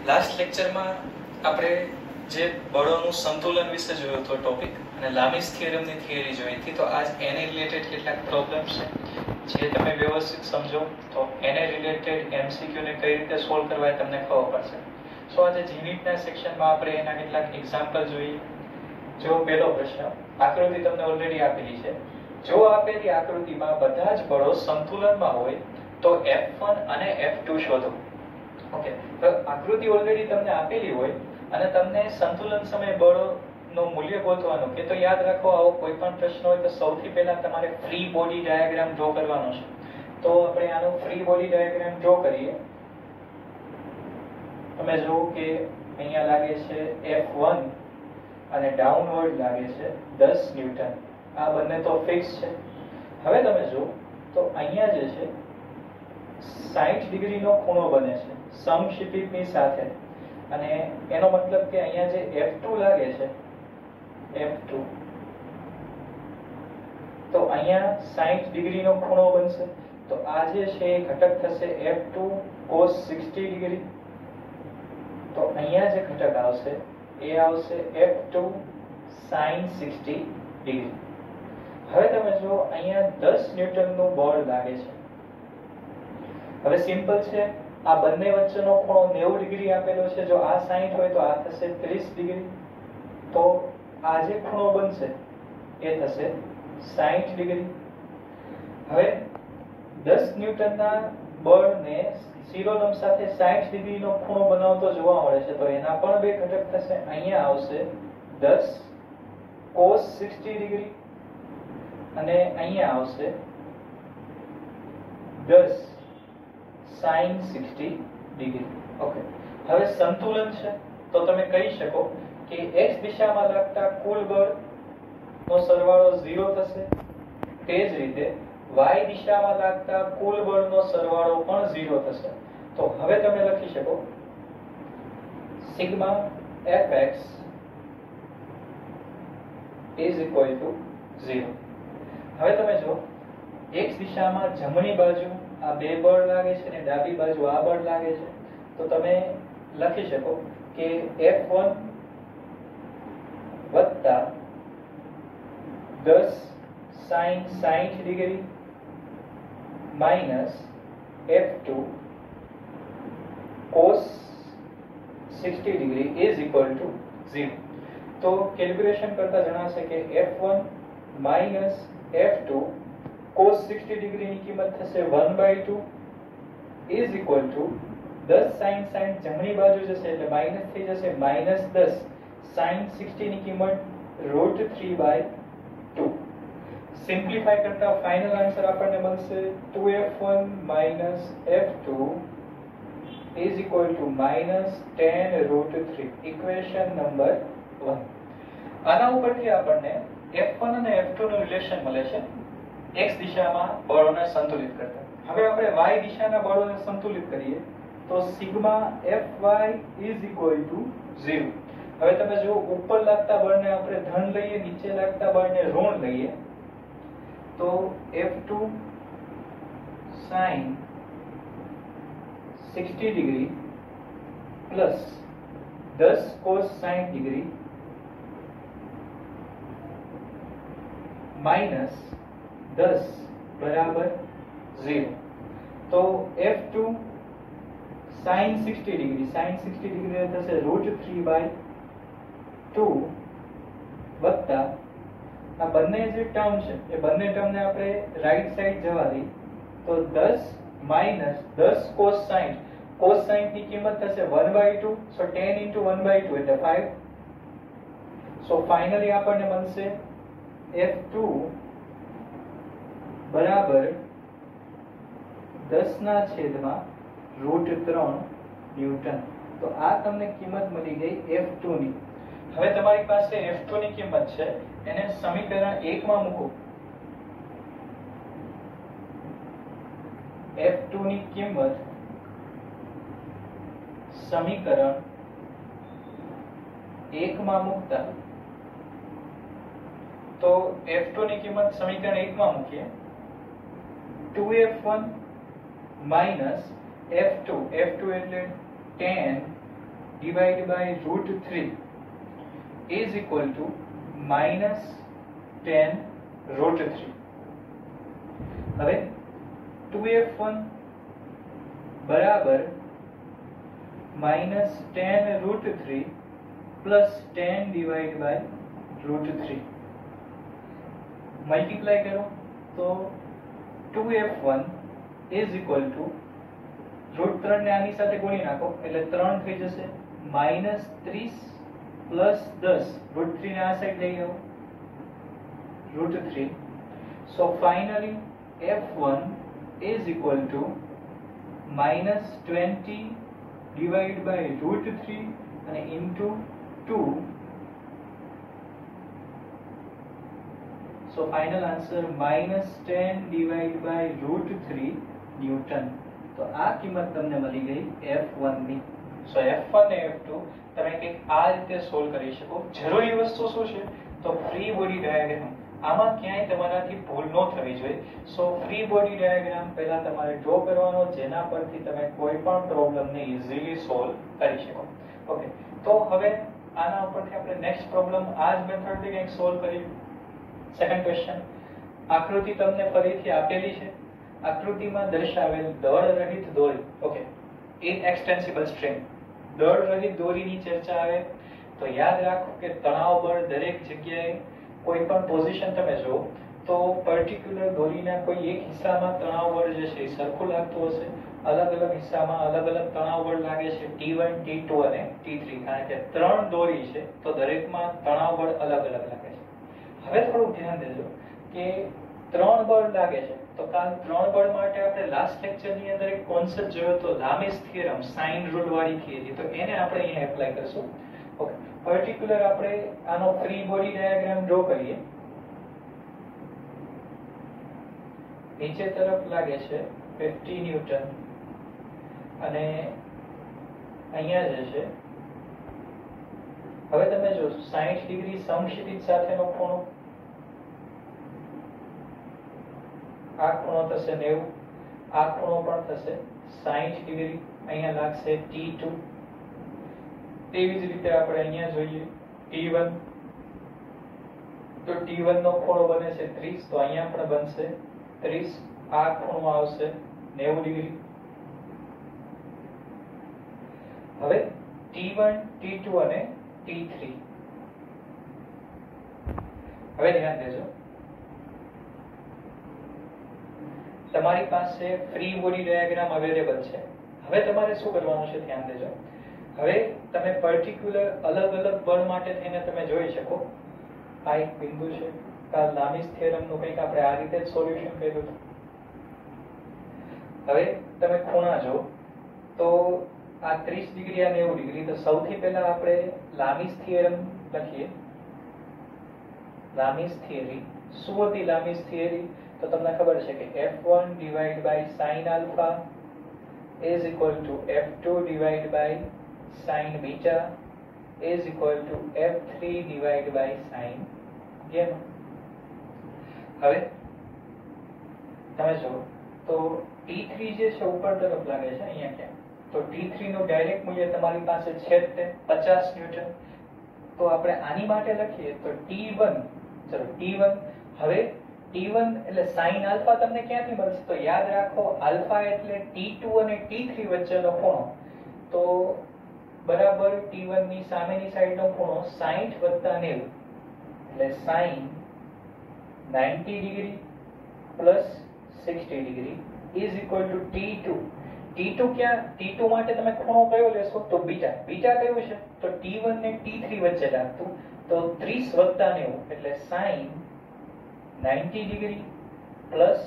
Last લેક્ચરમાં આપણે જે બળોનું સંતુલન વિશે જોયો હતો ટોપિક અને લામીસ થિયરમની થિયરી જોઈ હતી. તો આજ એને રિલેટેડ કેટલાક પ્રોબ્લેમ્સ છે જે તમે વ્યવસ્થિત સમજો તો એને રિલેટેડ એમસીક્યુ ને કઈ રીતે સોલ્વ કરવા એ તમને ખબર પડશે. સો આજે જીનીટના સેક્શનમાં આપણે એના કેટલાક એક્ઝામ્પલ જોઈએ. જો પહેલો પ્રશ્ન, આકૃતિ તમને ઓલરેડી આપેલી છે. જો આપેલી આકૃતિમાં બધા જ બળો સંતુલનમાં હોય તો F1 અને F2 શોધો. ઓકે, તો આકૃતિ ઓલરેડી તમને આપેલી હોય અને તમને સંતુલન સમયે બળનું મૂલ્ય ગોતવાનું કે તો યાદ રાખો, આવો કોઈ પણ પ્રશ્ન હોય તો સૌથી પહેલા તમારે ફ્રી બોડી ડાયાગ્રામ ડ્રો કરવાનો છે. તો આપણે આનો ફ્રી બોડી ડાયાગ્રામ ડ્રો કરીએ. તમે જુઓ કે અહીંયા લાગે છે F1 અને ડાઉનવર્ડ લાગે છે 10 ન્યૂટન. આ બંને તો ફિક્સ છે. હવે તમે જુઓ તો અહીંયા જે છે 60 ડિગ્રીનો ખૂણો બને છે સમક્ષિતિજની સાથે, અને એનો મતલબ કે અહીંયા જે F2 લાગે છે F2, તો અહીંયા 60 ડિગ્રીનો ખૂણો બનશે. તો આ જે છે એ ઘટક થશે F2 cos 60 ડિગ્રી. તો અહીંયા જે ઘટક આવશે એ આવશે F2 sin 60 ડિગ્રી. હવે તમે જુઓ અહીંયા 10 ન્યૂટનનું બળ લાગે છે. હવે સિમ્પલ છે, આ બંને વચ્ચેનો ખૂણો 90 ડિગ્રી આપેલો છે. જો આ 60 હોય તો આ થશે 30 ડિગ્રી. તો આ જે ખૂણો બનશે એ થશે 60 ડિગ્રી. હવે 10 ન્યૂટનના બળને શિરોલંબ સાથે 60 ડિગ્રીનો ખૂણો બનાવતો જોવા મળે છે. તો એના પણ બે ઘટક થશે. અહીંયા આવશે 10 cos 60 ડિગ્રી અને અહીંયા આવશે 10 sin 60 ડિગ્રી. ઓકે, હવે સંતુલન છે તો તમે કહી શકો કે x દિશામાં લાગતા કુલ બળનો સરવાળો 0 થશે. તે જ રીતે y દિશામાં લાગતા કુલ બળનો સરવાળો પણ 0 થશે. તો હવે તમે લખી શકો sigma fx is equal to 0. હવે તમે જો x દિશામાં જમણી બાજુ આ બે બળ લાગે છે અને ડાબી બાજુ આ બળ લાગે છે, તો તમે લખી શકો કે F1 વત્તા 10 sin 60 degree minus F2 cos 60 degree is equal to 0. તો કેલ્ક્યુલેશન કરતા જણાશે કે F1 માઇનસ F2 cos 60 ડિગ્રીની કિંમત થશે 1/2 ઇઝ ઇક્વલ ટુ 10 sin 60 જમણી બાજુ જશે એટલે માઇનસ થઈ જશે -10 sin 60 ની કિંમત √3/2. સિમ્પ્લિફાય કરતા ફાઇનલ આન્સર આપણને મળશે 2F1 F2 is equal to -10√3. Equation number 1. આના ઉપરથી આપણને F1 અને F2 નું રિલેશન મળે છે x દિશામાં બળોને સંતુલિત કરતા. હવે આપણે y દિશાના બળોને સંતુલિત કરીએ તો sigma fy is equal to 0. હવે તમે જો ઉપર લાગતા બળને આપણે ધન લઈએ, નીચે લાગતા બળને ઋણ લઈએ, તો F2 sin 60 degree plus 10 cos 60 degree minus 10 બરાબર 0. તો F2 sin 60 ડિગ્રી થશે √3/2 વત્તા આ બંને જે ટર્મ છે એ બંને ટર્મને આપણે રાઈટ સાઈડ જવા દઈએ તો 10 માઇનસ 10 cos 60. cos 60 ની કિંમત થશે 1/2. સો 10 into 1/2 એટલે 5. સો ફાઇનલી આપણને મળશે F2 બરાબર 10/√3 ન્યૂટન. તો આ તમને કિંમત મળી ગઈ F2 ની. હવે તમારી પાસે F2 ની કિંમત છે, એને સમીકરણ 1 માં મૂકો. F2 ની કિંમત સમીકરણ 1 માં મૂકતા તો F2 ની કિંમત સમીકરણ 1 માં મૂકીએ 2F1 F2 એટલે 10 divided by root 3 is equal to minus 10 root 3. હવે 2f1 બરાબર minus 10 root 3 plus 10 divided by root 3. Multiply કરો તો 2f1 is equal to route 3 ને આની સાથે ગુણી નાખો એટલે 3 થઈ જશે minus 30 plus 10 રૂટ 3 ને આ સાઈડ લઈ આવો root 3. So finally f1 is equal to minus 20 divided by root 3 and into 2. So final answer minus 10 divided by root 3 Newton. તો આ કિંમત તમને મળી ગઈ f1 ની. સો f1 અને f2 તમે કંઈક આ રીતે સોલ્વ કરી શકો. જરૂરી વસ્તુ શું છે તો ફ્રી બોડી ડાયાગ્રામ. આમાં ક્યાંય તમારાથી ભૂલ ન થવી જોઈએ. સો ફ્રી બોડી ડાયાગ્રામ પહેલા તમારે ડ્રો કરવાનો જેના પરથી તમે કોઈ પણ પ્રોબ્લેમને ઇઝીલી સોલ્વ કરી શકો. ઓકે, તો હવે આના ઉપરથી આપણે નેક્સ્ટ પ્રોબ્લેમ આ જ મેથડથી કંઈક સોલ્વ કરીએ. Second question. આકૃતિ તમને ફરીથી આપેલી છે. આકૃતિમાં દર્શાવેલ દળ રહિત દોરી, ઓકે, ઇનએક્સટેન્સિબલ સ્ટ્રિંગ, દળ રહિત દોરીની ચર્ચા આવે તો યાદ રાખો કે તણાવ બળ દરેક જગ્યાએ કોઈ પણ પોઝિશન તમે જો તો પર્ટિક્યુલર દોરીના કોઈ એક હિસ્સામાં તણાવ બળ જે છે એ સરખું લાગતું હશે, અલગ અલગ હિસ્સામાં અલગ અલગ તણાવ બળ લાગે છે T1, T2 અને T3, કારણ કે 3 દોરી છે તો દરેકમાં તણાવ બળ અલગ અલગ લાગે છે. હવે થોડું ધ્યાન દેજો કે 3 બળ લાગે છે તો કાલ 3 બળ માટે આપણે લાસ્ટ લેક્ચરની અંદર એક કોન્સેપ્ટ જોયો તો લામીસ થિયરમ, સાઇન રૂલ વાળી થિયરી, તો એને આપણે અહીંયા એપ્લાય કરશું. ઓકે, પર્ટિક્યુલર આપણે આનો ફ્રી બોડી ડાયાગ્રામ ડ્રો કરીએ. નીચે તરફ લાગે છે 50 ન્યૂટન અને અહીંયા જે છે હવે તમે જો 60 ડિગ્રી સમક્ષિતિજ સાથેનો ખૂણો, આ ખૂણો થશે 90, આ ખૂણો પણ થશે 60 ડિગ્રી, અહીંયા લાગશે T2. તેવી જ રીતે આપણે અહીંયા જોઈએ T1, તો T1 નો ખૂણો બને છે 30, તો અહીંયા પણ બનશે 30, આ ખૂણો આવશે 90 ડિગ્રી. હવે T1, T2 અને T3. હવે ધ્યાન દેજો, તમારી પાસે ફ્રી બોડી ડાયાગ્રામ અવેલેબલ છે. હવે તમારે શું કરવાનું છે ધ્યાન દેજો. હવે તમે પર્ટિક્યુલર અલગ અલગ બળ માટે થઈને તમે જોઈ શકો આ એક બિંદુ છે, કાલ લામીસ થિયરમનું કંઈક આપણે આ રીતે જ સોલ્યુશન કર્યું હતું. હવે તમે ખૂણા જો તો આ 30 ડિગ્રી આ 90 ડિગ્રી, તો સૌથી પહેલા આપણે લામીસ થિયરમ લખીએ. લામીસ થિયરી શું હતી? લામીસ થિયરી તો તમને ખબર છે કે f1 divided by sin alpha is equal to f2 divided by sin beta is equal to f3 divided by sin gamma. હવે તમે જો તો T3 જે છે ઉપર તરફ લાગે છે અહીંયા ક્યાં, તો T3 નું ડાયરેક્ટ મૂલ્ય તમારી પાસે છે તે 50 ન્યૂટન. તો આપણે આની માટે લખીએ તો T1, ચલો T1, હવે T1 એટલે sin આલ્ફા તમને ક્યાંથી મળશે? તો યાદ રાખો આલ્ફા એટલે T2 અને T3 વચ્ચેનો ખૂણો, તો બરાબર T1 ની સામેની સાઈડનો ખૂણો 60 વત્તા 90 એટલે sin 90 degree plus 60 degree is equal to T2. T2 ક્યાં? T2 માટે તમે ખૂણો કયો લેશો? તો બીટા. બીટા કયું છે? તો T1 ને T3 વચ્ચે લાગતું, તો 30 વત્તા 90 એટલે sin 90 degree plus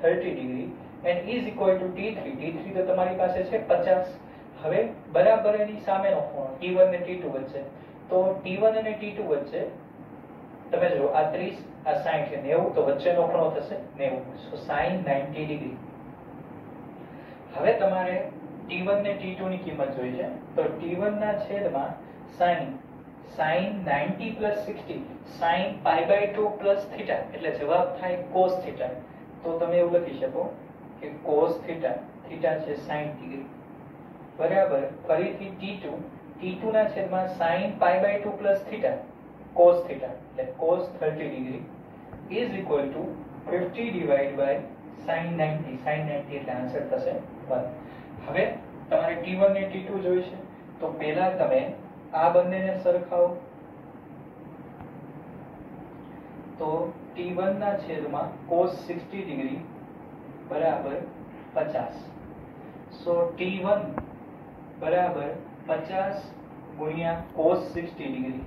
30 degree and is equal to T3. T3 તો તમારી પાસે છે 50. હવે બરાબર એની સામેનો ખૂણો T1 ને T2 વચ્ચે, તો T1 અને T2 વચ્ચે તમે જો આ 30 આ 60 છે 90, તો વચ્ચેનો ખૂણો થશે 90, so sin 90 ડિગ્રી. હવે તમારે T1 ને T2 ની કિંમત જોઈ છે, તો T1 ના છેદમાં sin 90 plus 60 sin pi/2 plus theta એટલે જવાબ થાય cos theta. તો તમે એવું લખી શકો કે cos theta, theta છે 60 ડિગ્રી બરાબર ફરીથી T2 T2 ના છેદમાં sin π/2 plus theta cos theta એટલે cos 30 degree is equal to 50 divided by sin 90. sin 90 એટલે આન્સર થશે 1. હવે તમારે T1 ને T2 જોઈશે તો પહેલા તમે આ બંનેને સરખાવો તો T1 ના છેદમાં cos 60 degree બરાબર 50. સો T1 બરાબર 50 ગુણ્યા cos 60 degree.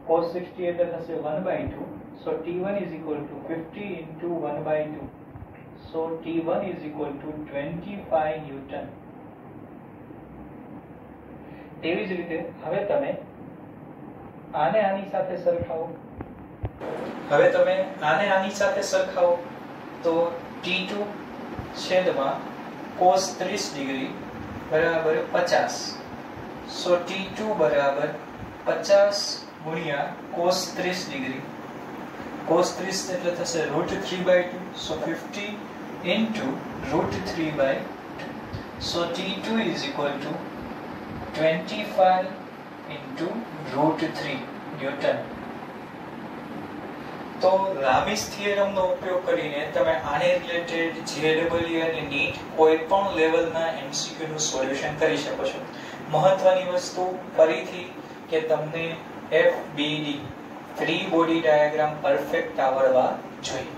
cos 60 એટલે થશે 1/2. So T1 is equal to 50 into 1/2. So T1 is equal to 25 Newton. તેવી જ રીતે હવે તમે આને આની સાથે સરખાવો તો T2 છેદમાં cos 30 ડિગ્રી બરાબર 50. So T2 બરાબર 50 ગુણ્યા cos 30 ડિગ્રી. cos 30 એટલે થશે √3/2. So 50 into √3/2. So T2 is equal to 25 into √3 newton. તો રામીસ થિયરમનો ઉપયોગ કરીને તમે આને રિલેટેડ JEE અને નીટ કોઈ પણ લેવલના MCQ નું સોલ્યુશન કરી શકો છો. મહત્વની વસ્તુ ફરીથી કે તમને FBD free body diagram perfect આવડવા જોઈએ.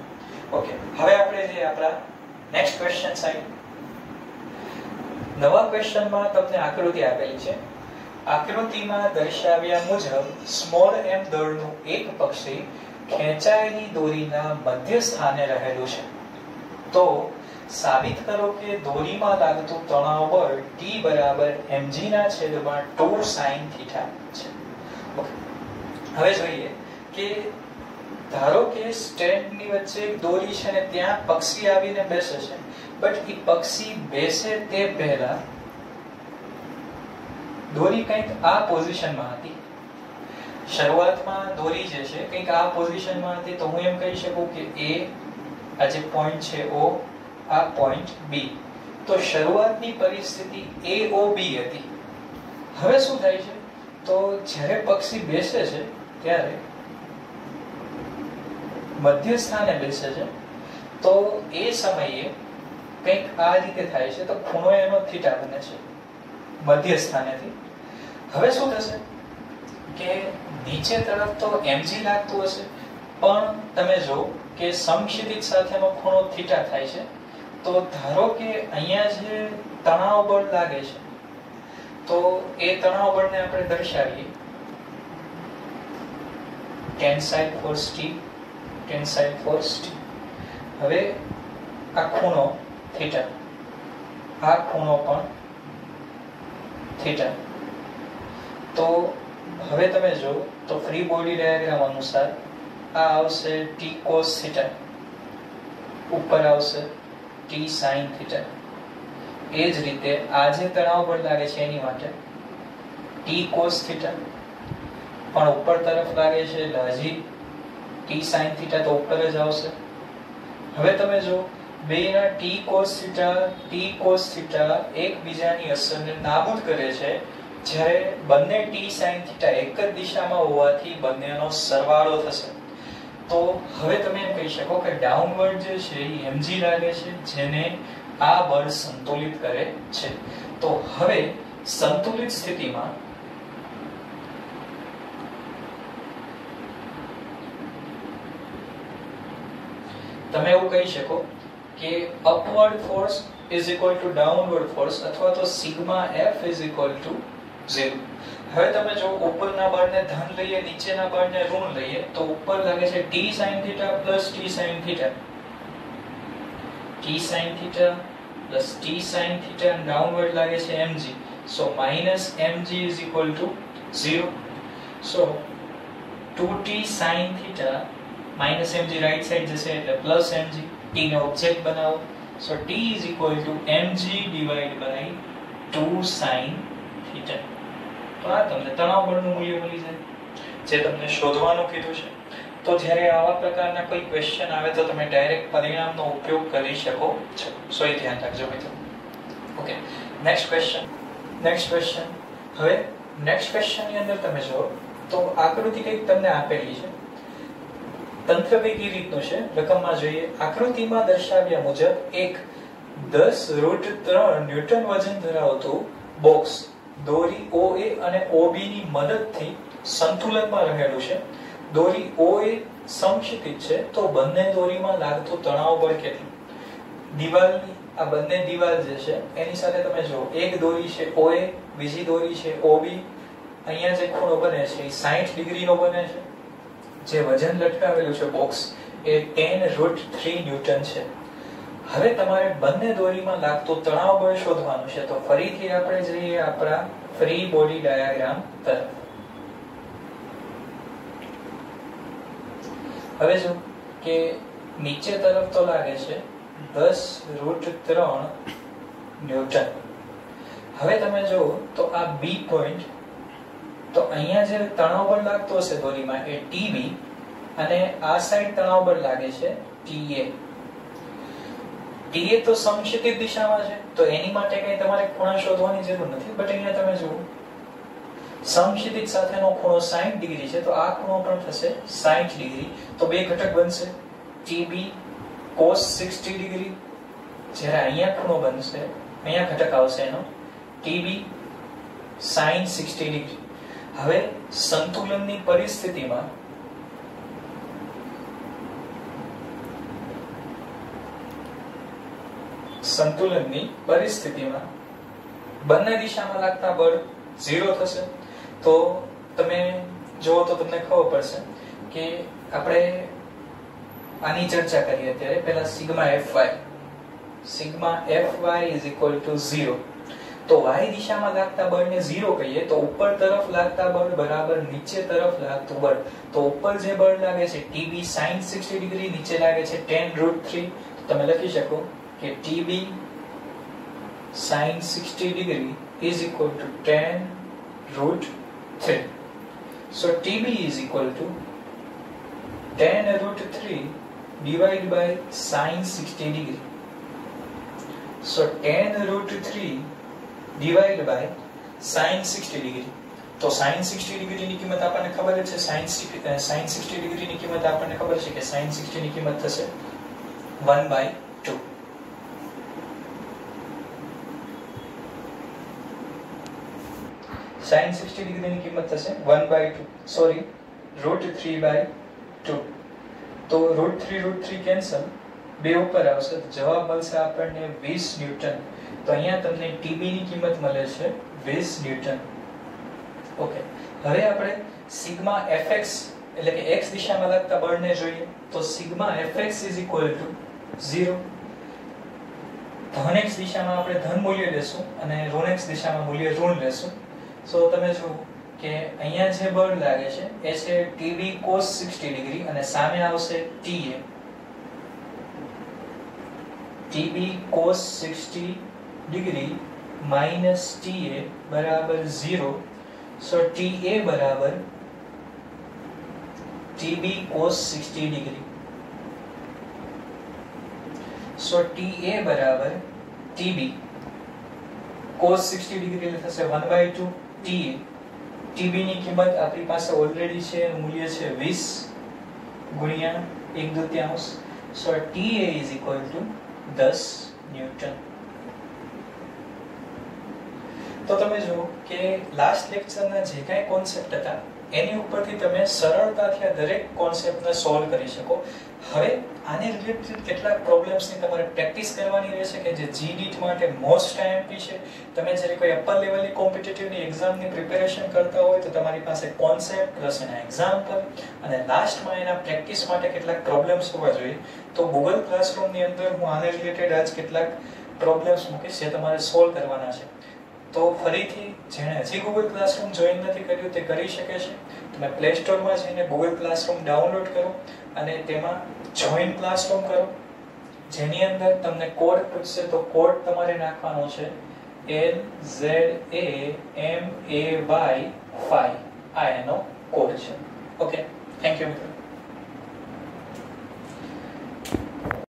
ઓકે, હવે આપણે જે આપણા નેક્સ્ટ ક્વેશ્ચન સાઈડ નવા ક્વેશ્ચનમાં તમને આકૃતિ આપેલી છે. આકૃતિમાં દર્શાવ્યા મુજબ સ્મોલ m દળનું એક પક્ષી ખેંચાયેલી દોરીના મધ્ય સ્થાને રહેલું છે. તો સાબિત કરો કે દોરીમાં લાગતું તણાવ બળ T બરાબર mg ના છેદમાં 2 sin થીટા છે. ઓકે, હવે જોઈએ કે ધારો કે સ્ટેન્ડની વચ્ચે એક દોરી છે ને ત્યાં પક્ષી આવીને બેસે છે. બટ એ પક્ષી બેસે તે પહેલા દોરી કંઈક આ પોઝિશનમાં હતી. શરૂઆતમાં દોરી જે છે કંઈક આ પોઝિશનમાં હતી. તો હું એમ કહી શકું કે A આ જે પોઈન્ટ છે O, આ પોઈન્ટ B. તો શરૂઆતની પરિસ્થિતિ AOB હતી. હવે શું થાય છે તો જ્યારે પક્ષી બેસે છે ત્યારે મધ્ય સ્થાને બેસે છે. તો એ સમયે કંઈક આ રીતે થાય છે. તો ખૂણો એનો થીટા બને છે મધ્ય સ્થાનેથી. હવે શું થશે કે નીચે તરફ તો mg લાગતું હશે, પણ તમે જો કે સમક્ષિતિજ સાથેનો ખૂણો થીટા થાય છે. તો ધારો કે અહીંયા જે તણાવ બળ લાગે છે તો એ તણાવ બળને આપણે દર્શાવીએ tensile force T. Tensile force T. હવે આ ખૂણો થીટા, આ ખૂણો પણ થીટા. તો હવે તમે જો તો ફ્રી બોડી ડાયાગ્રામ અનુસાર આ આવશે T cos થીટા, ઉપર આવશે T sin થીટા. એ જ રીતે આ જે તણાવ બળ લાગે છે એની માટે T cos થીટા, પણ ઉપર તરફ લાગે છે હજી T sin થીટા, તો ઉપર જ આવશે. હવે તમે જો બેના T cos થીટા એકબીજાની અસરને નાબૂદ કરે છે, જ્યારે બંને T sin થીટા એક જ દિશામાં હોવાથી બંનેનો સરવાળો થશે. તો હવે તમે એમ કહી શકો કે ડાઉનવર્ડ જે છે એ mg લાગે છે, જેને આ બળ સંતુલિત કરે છે. તો હવે સંતુલિત સ્થિતિમાં તમે એવું કહી શકો કે upward force is equal to downward force અથવા તો sigma f is equal to 0. હવે તમે જો ઉપરના બળને ધન લઈએ, નીચેના બળને ઋણ લઈએ, તો ઉપર લાગે છે T sin theta plus T sin theta. T sin theta plus T sin theta, and downward લાગે છે mg. So minus mg is equal to 0. So 2T sin theta minus mg right side જશે એટલે plus mg. T ને object બનાવો. So T is equal to mg divided by 2 sin theta. તો આ તમને તણાવ બળનું મૂલ્ય મળી જાય જે તમને શોધવાનું કીધું છે. તો જ્યારે આવા પ્રકારના કોઈ ક્વેશ્ચન આવે તો તમે ડાયરેક્ટ પરિણામનો ઉપયોગ કરી શકો છો. સો એ ધ્યાન રાખજો મિત્રો. Okay, next question. હવે નેક્સ્ટ ક્વેશ્ચન ની અંદર તમે જો તો આકૃતિ કંઈક તમને આપેલી છે. તંત્ર કંઈક એ રીતનું છે, રકમમાં જોઈએ. આકૃતિમાં દર્શાવ્યા મુજબ એક 10√3 ન્યૂટન વજન ધરાવતું બોક્સ દોરી OA અને OB ની મદદથી સંતુલનમાં રહેલું છે. દોરી OA સમક્ષિતિજ છે, તો બંને દોરીમાં લાગતું તણાવ બળ કેટલું? દિવાલની આ બંને દિવાલ જે છે એની સાથે તમે જો એક દોરી છે OA, બીજી દોરી છે OB. અહીંયા જે ખૂણો બને છે એ 60 ડિગ્રીનો બને છે. જે વજન લટકાવેલું છે બોક્સ એ 10√3 ન્યૂટન છે. હવે તમારે બંને દોરીમાં લાગતું તણાવ બળ શોધવાનું છે. તો ફરીથી આપણે જઈએ આપણા ફ્રી બોડી ડાયાગ્રામ તરફ. હવે જો કે નીચે તરફ તો લાગે છે 10√3 ન્યૂટન. હવે તમે જો તો આ બી પોઈન્ટ, તો અહીંયા જે તણાવ બળ લાગતો હશે દોરીમાં એ TB અને આ સાઈડ તણાવ બળ લાગે છે TA. TA તો સમક્ષિતિજ દિશામાં છે, તો એની માટે કઈ તમારે ખૂણા શોધવાની જરૂર નથી. બટ અહીંયા તમે જુઓ સમક્ષિતિજ સાથેનો ખૂણો 60 ડિગ્રી છે, તો આ ખૂણો પણ થશે 60 ડિગ્રી. તો બે ઘટક બનશે TB cos 60 ડિગ્રી. જ્યારે અહીંયા ખૂણો બનશે, અહીંયા ઘટક આવશે એનો TB sin 60 ડિગ્રી. હવે સંતુલનની પરિસ્થિતિમાં બંને દિશામાં લાગતા બળ 0 થશે. તો તમે જો તો તમને ખબર પડશે કે આપણે આની ચર્ચા કરીએ ત્યારે પહેલા sigma fy is equal to 0. તો y દિશામાં લાગતા બળને 0 કહીએ તો ઉપર તરફ લાગતા બળ બરાબર નીચે તરફ લાગતું બળ. તો ઉપર જે બળ લાગે છે TB sin 60 ડિગ્રી, નીચે લાગે છે 10√3. તો તમે લખી શકો કે TB sin 60 degree is equal to 10√3. So TB is equal to 10√3 divided by sin 60 degree. So 10√3 divided by sin 60 degree. તો sin 60 degree ની કિંમત આપણને ખબર છે. sin 60 degree ની કિંમત આપણને ખબર છે કે sin 60 ની કિંમત થશે 1/2. sin 60 degree ની કિંમત થશે 1/2, સોરી √3/2. તો √3 કેન્સલ, બે ઉપર આવશે, જવાબ મળશે આપણને 20 ન્યૂટન. તો અહીંયા તમને TB ની કિંમત મળે છે 20 ન્યૂટન. ઓકે, હવે આપણે સિગ્મા fx એટલે કે x દિશામાં લાગતા બળને જોઈએ. તો sigma fx is equal to 0. ધન x દિશામાં આપણે ધન મૂલ્ય લેશું અને ઋણ x દિશામાં મૂલ્ય ઋણ લેશું. સો તમે જુઓ કે અહીંયા જે બળ લાગે છે એ છે TB cos 60 ડિગ્રી અને સામે આવશે TA. TB cos 60 degree minus TA બરાબર 0. સો TA બરાબર TB cos 60 ડિગ્રી. સો TA બરાબર TB cos 60 ડિગ્રી એટલે થશે 1/2 TA. TB ની કિંમત આપણી પાસે ઓલરેડી છે, મૂલ્ય છે 20 ગુણ્યા 1/2. સો TA is equal to 10 newton. તો તમે જુઓ કે લાસ્ટ લેક્ચરના જે કાંઈ કોન્સેપ્ટ હતા એની ઉપરથી તમે સરળતાથી આ દરેક કોન્સેપ્ટને સોલ્વ કરી શકો. હવે આને રિલેટેડ કેટલાક પ્રોબ્લેમ્સની તમારે પ્રેક્ટિસ કરવાની રહેશે કે જે GDET માટે મોસ્ટ IMP છે. તમે જ્યારે કોઈ અપર લેવલની કોમ્પિટિટિવની એક્ઝામની પ્રિપેરેશન કરતા હોય તો તમારી પાસે કોન્સેપ્ટ પ્લસ એના એક્ઝામ્પલ અને લાસ્ટમાં એના પ્રેક્ટિસ માટે કેટલાક પ્રોબ્લેમ્સ હોવા જોઈએ. તો ગૂગલ ક્લાસરૂમની અંદર હું આને રિલેટેડ આજ કેટલાક પ્રોબ્લેમ્સ મૂકીશ જે તમારે સોલ્વ કરવાના છે. તો ફરીથી જેણે હજી ગૂગલ ક્લાસરૂમ જોઈન નથી કર્યું તે કરી શકે છે. તમે પ્લે સ્ટોરમાં જઈને ગૂગલ ક્લાસરૂમ ડાઉનલોડ કરો અને તેમાં જોઈન ક્લાસરૂમ કરો, જેની અંદર તમને કોડ પૂછશે તો કોડ તમારે નાખવાનો છે LZAMAY5. આ એનો કોડ છે. ઓકે, થેન્ક યુ મિત્રો.